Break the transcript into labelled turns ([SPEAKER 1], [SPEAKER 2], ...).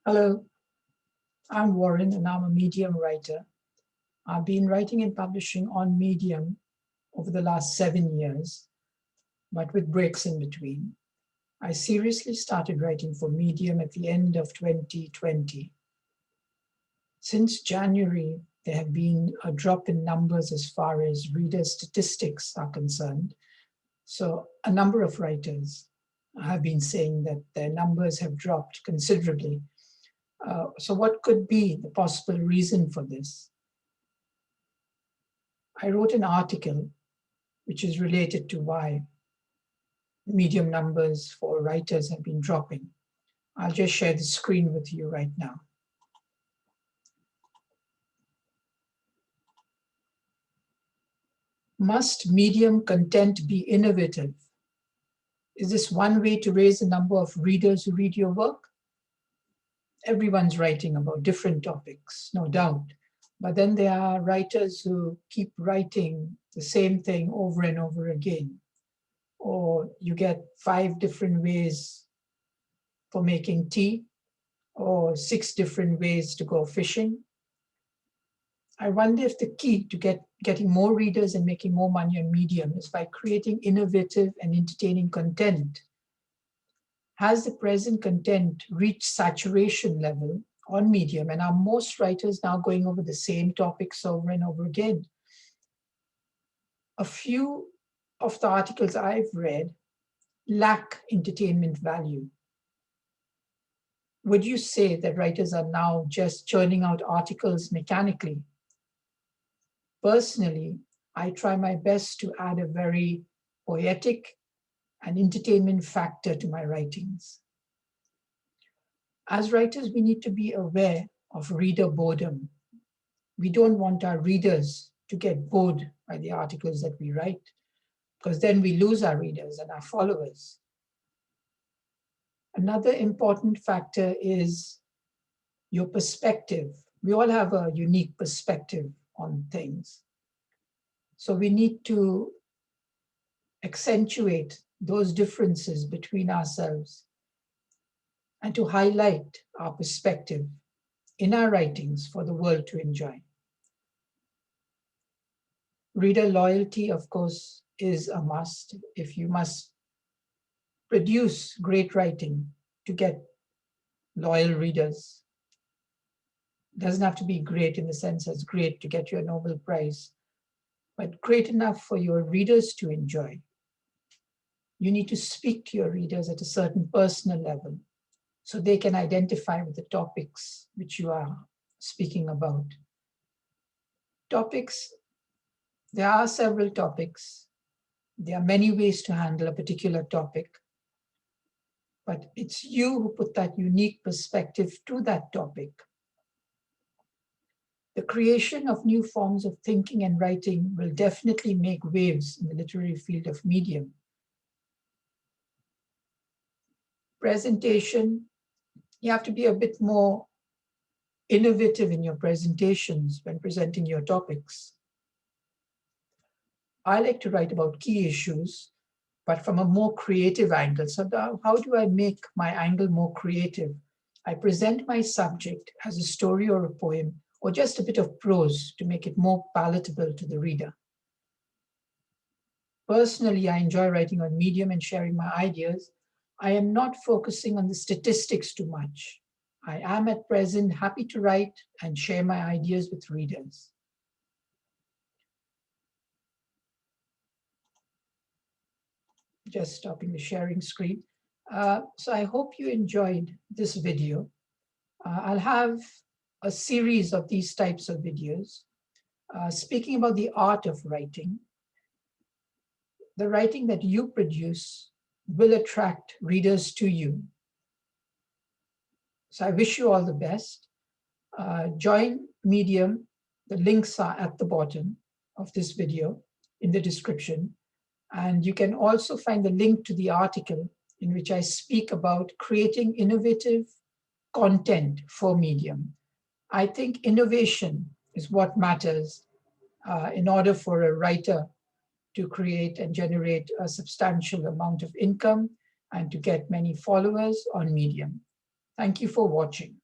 [SPEAKER 1] Hello, I'm Warren and I'm a Medium writer. I've been writing and publishing on Medium over the last 7 years, but with breaks in between. I seriously started writing for Medium at the end of 2020. Since January, there have been a drop in numbers as far as reader statistics are concerned. So a number of writers have been saying that their numbers have dropped considerably. So what could be the possible reason for this? I wrote an article which is related to why Medium numbers for writers have been dropping. I'll just share the screen with you right now. Must Medium content be innovative? Is this one way to raise the number of readers who read your work? Everyone's writing about different topics, no doubt. But then there are writers who keep writing the same thing over and over again. Or you get 5 different ways for making tea, or 6 different ways to go fishing. I wonder if the key to getting more readers and making more money on Medium is by creating innovative and entertaining content. Has the present content reached saturation level on Medium, and are most writers now going over the same topics over and over again? A few of the articles I've read lack entertainment value. Would you say that writers are now just churning out articles mechanically? Personally, I try my best to add a very poetic and entertainment factor to my writings. As writers, we need to be aware of reader boredom. We don't want our readers to get bored by the articles that we write, because then we lose our readers and our followers. Another important factor is your perspective. We all have a unique perspective on things. So we need to accentuate those differences between ourselves and to highlight our perspective in our writings for the world to enjoy. Reader loyalty, of course, is a must. If you must produce great writing to get loyal readers. It doesn't have to be great in the sense as great to get you a Nobel Prize, but great enough for your readers to enjoy. You need to speak to your readers at a certain personal level so they can identify with the topics which you are speaking about. Topics, there are several topics. There are many ways to handle a particular topic, but it's you who put that unique perspective to that topic. The creation of new forms of thinking and writing will definitely make waves in the literary field of Medium. Presentation, you have to be a bit more innovative in your presentations when presenting your topics. I like to write about key issues, but from a more creative angle. So how do I make my angle more creative? I present my subject as a story or a poem, or just a bit of prose to make it more palatable to the reader. Personally, I enjoy writing on Medium and sharing my ideas. I am not focusing on the statistics too much. I am at present happy to write and share my ideas with readers. Just stopping the sharing screen. So I hope you enjoyed this video. I'll have a series of these types of videos speaking about the art of writing. The writing that you produce will attract readers to you. So I wish you all the best. Join Medium. The links are at the bottom of this video in the description. And you can also find the link to the article in which I speak about creating innovative content for Medium. I think innovation is what matters in order for a writer to create and generate a substantial amount of income and to get many followers on Medium. Thank you for watching.